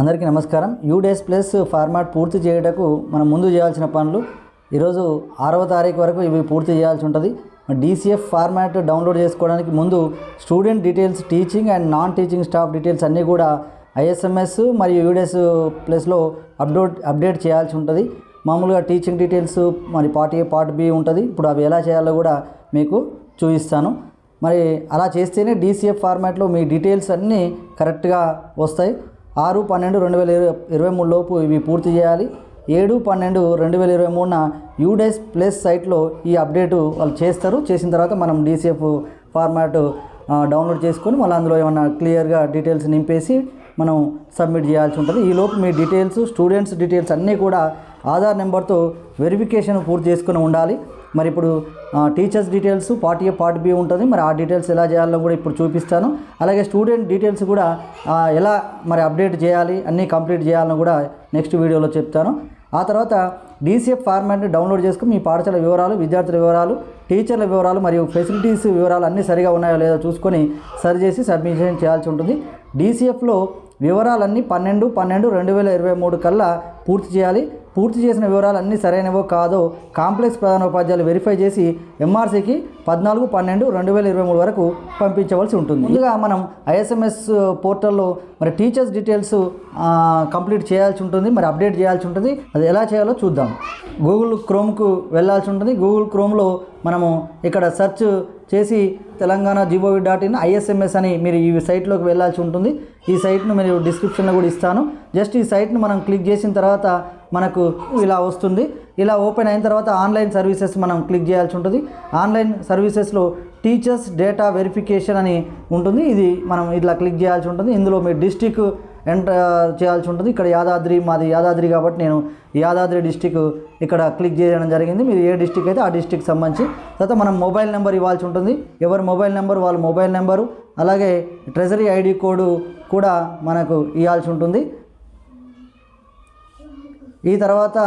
అందరికీ నమస్కారం. UDISE plus format పూర్తి చేయటకు మనం ముందు చేయాల్సిన పనులు ఈరోజు 6వ తారీఖు వరకు ఇవి పూర్తి చేయాల్సి ఉంటుంది. DCF ఫార్మాట్ డౌన్లోడ్ చేసుకోవడానికి ముందు student details, teaching and non teaching staff details అన్నీ కూడా ISMS మరియు యూడేస్ ప్లస్లో అప్డేట్ చేయాల్సి ఉంటుంది. మామూలుగా టీచింగ్ డీటెయిల్స్ మరి పార్ట్ A పార్ట్ B ఉంటుంది. ఇప్పుడు అవి ఎలా చేయాలో కూడా మీకు చూపిస్తాను. మరి అలా చేస్తేనే DCF ఫార్మాట్లో మీ డీటెయిల్స్ అన్నీ కరెక్ట్గా వస్తాయి. 6/12/2023 లోపు ఇవి పూర్తి చేయాలి. 7/12/2023న యూడేస్ ప్లస్ సైట్లో ఈ అప్డేటు వాళ్ళు చేస్తారు. చేసిన తర్వాత మనం DCF ఫార్మాట్ డౌన్లోడ్ చేసుకొని మళ్ళీ అందులో ఏమన్నా క్లియర్గా డీటెయిల్స్ నింపేసి మనం సబ్మిట్ చేయాల్సి ఉంటుంది. ఈ లోపు మీ డీటెయిల్స్, స్టూడెంట్స్ డీటెయిల్స్ అన్నీ కూడా ఆధార్ నెంబర్తో వెరిఫికేషన్ పూర్తి చేసుకుని ఉండాలి. మరి ఇప్పుడు teachers details part A part B ఉంటుంది. మరి ఆ డీటెయిల్స్ ఎలా చేయాలో కూడా ఇప్పుడు చూపిస్తాను. అలాగే స్టూడెంట్ డీటెయిల్స్ కూడా ఎలా మరి అప్డేట్ చేయాలి, అన్నీ కంప్లీట్ చేయాలని కూడా నెక్స్ట్ వీడియోలో చెప్తాను. ఆ తర్వాత DCF ఫార్మాట్ని డౌన్లోడ్ చేసుకుని మీ పాఠశాల వివరాలు, విద్యార్థుల వివరాలు, టీచర్ల వివరాలు మరియు ఫెసిలిటీస్ వివరాలు అన్నీ సరిగా ఉన్నాయో లేదో చూసుకొని సరి చేసి సబ్మిషన్ చేయాల్సి ఉంటుంది. DCFలో వివరాలన్నీ 12/12/2023 కల్లా పూర్తి చేయాలి. పూర్తి చేసిన వివరాలు అన్నీ సరైనవో కాదో కాంప్లెక్స్ ప్రధానోపాధ్యాయులు వెరిఫై చేసి MRCకి 14/12/2023 వరకు పంపించవలసి ఉంటుంది. ముందుగా మనం ISMS పోర్టల్లో మరి టీచర్స్ డీటెయిల్స్ కంప్లీట్ చేయాల్సి ఉంటుంది, మరి అప్డేట్ చేయాల్సి ఉంటుంది. అది ఎలా చేయాలో చూద్దాం. గూగుల్ క్రోమ్కు వెళ్ళాల్సి ఉంటుంది. గూగుల్ క్రోమ్లో మనము ఇక్కడ సెర్చ్ చేసి telanggana.gov.in ISMS అని మీరు ఈ సైట్లోకి వెళ్ళాల్సి ఉంటుంది. ఈ సైట్ను మీరు డిస్క్రిప్షన్లో కూడా ఇస్తాను. జస్ట్ ఈ సైట్ను మనం క్లిక్ చేసిన తర్వాత మనకు ఇలా వస్తుంది. ఇలా ఓపెన్ అయిన తర్వాత ఆన్లైన్ సర్వీసెస్ మనం క్లిక్ చేయాల్సి ఉంటుంది. ఆన్లైన్ సర్వీసెస్లో టీచర్స్ డేటా వెరిఫికేషన్ అని ఉంటుంది. ఇది మనం ఇట్లా క్లిక్ చేయాల్సి ఉంటుంది. ఇందులో మీ డిస్టిక్ ఎంటర్ చేయాల్సి ఉంటుంది. ఇక్కడ యాదాద్రి, మాది యాదాద్రి కాబట్టి నేను యాదాద్రి డిస్టిక్ ఇక్కడ క్లిక్ చేయడం జరిగింది. మీరు ఏ డిస్టిక్ అయితే ఆ డిస్టిక్ సంబంధించి తర్వాత మనం మొబైల్ నెంబర్ ఇవ్వాల్సి ఉంటుంది. ఎవరి మొబైల్ నెంబర్ వాళ్ళ మొబైల్ నెంబరు, అలాగే ట్రెజరీ ID కోడ్ కూడా మనకు ఇవ్వాల్సి ఉంటుంది. ఈ తర్వాత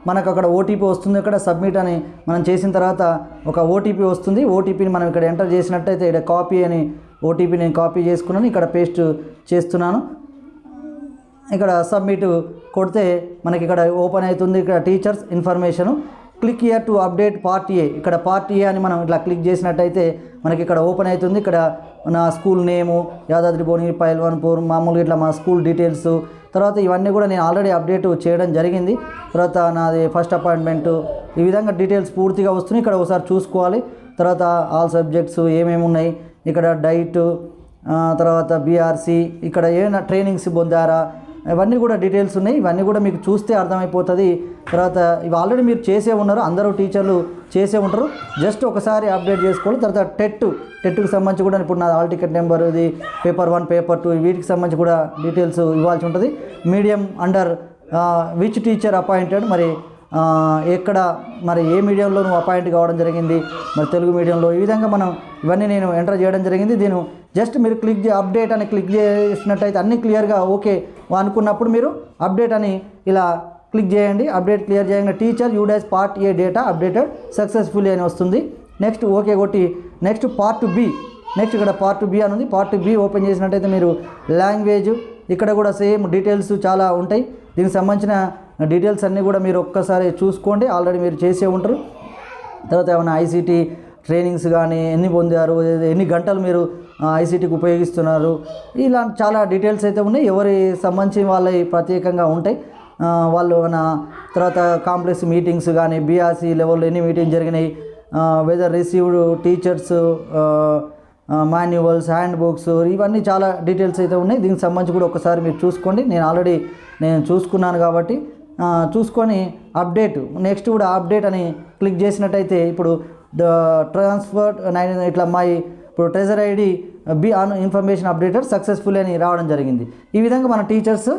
మనకు అక్కడ OTP వస్తుంది. ఇక్కడ సబ్మిట్ అని మనం చేసిన తర్వాత ఒక OTP వస్తుంది. OTPని మనం ఇక్కడ ఎంటర్ చేసినట్టయితే ఇక్కడ కాపీ అని OTP నేను కాపీ చేసుకున్నాను, ఇక్కడ పేస్ట్ చేస్తున్నాను. ఇక్కడ సబ్మిట్ కొడితే మనకి ఇక్కడ ఓపెన్ అవుతుంది. ఇక్కడ teachers information click here to update part A, ఇక్కడ పార్ట్ A అని మనం ఇట్లా క్లిక్ చేసినట్టయితే మనకి ఇక్కడ ఓపెన్ అవుతుంది. ఇక్కడ నా స్కూల్ నేము యాదాద్రి భువనగిరి పైల్వాన్పూర్, మామూలుగా ఇట్లా మా స్కూల్ డీటెయిల్స్, తర్వాత ఇవన్నీ కూడా నేను ఆల్రెడీ అప్డేట్ చేయడం జరిగింది. తర్వాత నాది ఫస్ట్ అపాయింట్మెంటు, ఈ విధంగా డీటెయిల్స్ పూర్తిగా వస్తున్నాయి. ఇక్కడ ఒకసారి చూసుకోవాలి. తర్వాత ఆల్ సబ్జెక్ట్స్ ఏమేమి ఉన్నాయి, ఇక్కడ డైట్, తర్వాత BRC, ఇక్కడ ఏమైనా ట్రైనింగ్స్ పొందారా, ఇవన్నీ కూడా డీటెయిల్స్ ఉన్నాయి. ఇవన్నీ కూడా మీకు చూస్తే అర్థమైపోతుంది. తర్వాత ఇవి ఆల్రెడీ మీరు చేసే ఉన్నారు, అందరూ టీచర్లు చేసే ఉంటారు. జస్ట్ ఒకసారి అప్డేట్ చేసుకోవాలి. తర్వాత టెట్కి సంబంధించి కూడా ఇప్పుడు నా హాల్ టికెట్ నెంబర్, ఇది పేపర్ 1 పేపర్ 2 వీటికి సంబంధించి కూడా డీటెయిల్స్ ఇవ్వాల్సి ఉంటుంది. Medium under which teacher appointed, మరి ఎక్కడ మరి ఏ మీడియంలో నువ్వు అపాయింట్ కావడం జరిగింది, మరి తెలుగు మీడియంలో, ఈ విధంగా మనం ఇవన్నీ నేను ఎంటర్ చేయడం జరిగింది. దీని జస్ట్ మీరు అప్డేట్ అని క్లిక్ చేసినట్టయితే అన్నీ క్లియర్గా ఓకే అనుకున్నప్పుడు మీరు అప్డేట్ అని ఇలా క్లిక్ చేయండి. అప్డేట్ క్లియర్ చేయగా teacher UDISE part A data updated successfully అని వస్తుంది. నెక్స్ట్ ఓకే కొట్టి నెక్స్ట్ పార్ట్ B, నెక్స్ట్ ఇక్కడ పార్ట్ B అని ఉంది. పార్ట్ B ఓపెన్ చేసినట్టయితే మీరు లాంగ్వేజ్, ఇక్కడ కూడా సేమ్ డీటెయిల్స్ చాలా ఉంటాయి. దీనికి సంబంధించిన డీటెయిల్స్ అన్నీ కూడా మీరు ఒక్కసారి చూసుకోండి, ఆల్రెడీ మీరు చేసే ఉంటారు. తర్వాత ఏమైనా ICT ట్రైనింగ్స్ కానీ ఎన్ని పొందారు, ఎన్ని గంటలు మీరు ICTకి ఉపయోగిస్తున్నారు, ఇలాంటి చాలా డీటెయిల్స్ అయితే ఉన్నాయి. ఎవరి సంబంధించి వాళ్ళవి ప్రత్యేకంగా ఉంటాయి. వాళ్ళు తర్వాత కాంప్లెక్స్ మీటింగ్స్ కానీ BRC లెవెల్లో ఎన్ని మీటింగ్స్ జరిగినాయి, whether received teachers manuals, hand books, ఇవన్నీ చాలా డీటెయిల్స్ అయితే ఉన్నాయి. దీనికి సంబంధించి కూడా ఒకసారి మీరు చూసుకోండి. నేను చూసుకున్నాను కాబట్టి చూసుకొని అప్డేట్, నెక్స్ట్ కూడా అప్డేట్ అని క్లిక్ చేసినట్టయితే ఇప్పుడు ట్రాన్స్ఫర్ ఇట్లా ఇప్పుడు treasure ID B on information updated successful అని రావడం జరిగింది. ఈ విధంగా మన టీచర్స్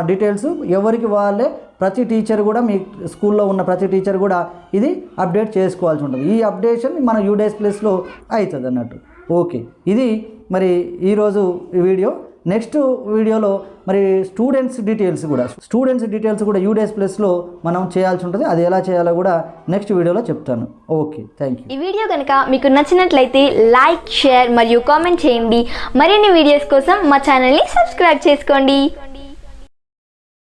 డీటెయిల్స్ ఎవరికి వాళ్ళే, ప్రతి టీచర్ కూడా మీ స్కూల్లో ఉన్న ప్రతి టీచర్ కూడా ఇది అప్డేట్ చేసుకోవాల్సి ఉంటుంది. ఈ అప్డేషన్ మన యూడేస్ ప్లస్లో అవుతుంది అన్నట్టు. ఓకే, ఇది మరి ఈరోజు వీడియో. నెక్స్ట్ వీడియోలో మరి స్టూడెంట్స్ డీటెయిల్స్ కూడా యూడేస్ ప్లస్లో మనం చేయాల్సి ఉంటుంది. అది ఎలా చేయాలో కూడా నెక్స్ట్ వీడియోలో చెప్తాను. Okay, thank you. ఈ వీడియో కనుక మీకు నచ్చినట్లయితే లైక్, షేర్ మరియు కామెంట్ చేయండి. మరిన్ని వీడియోస్ కోసం మా ఛానల్ని సబ్స్క్రైబ్ చేసుకోండి.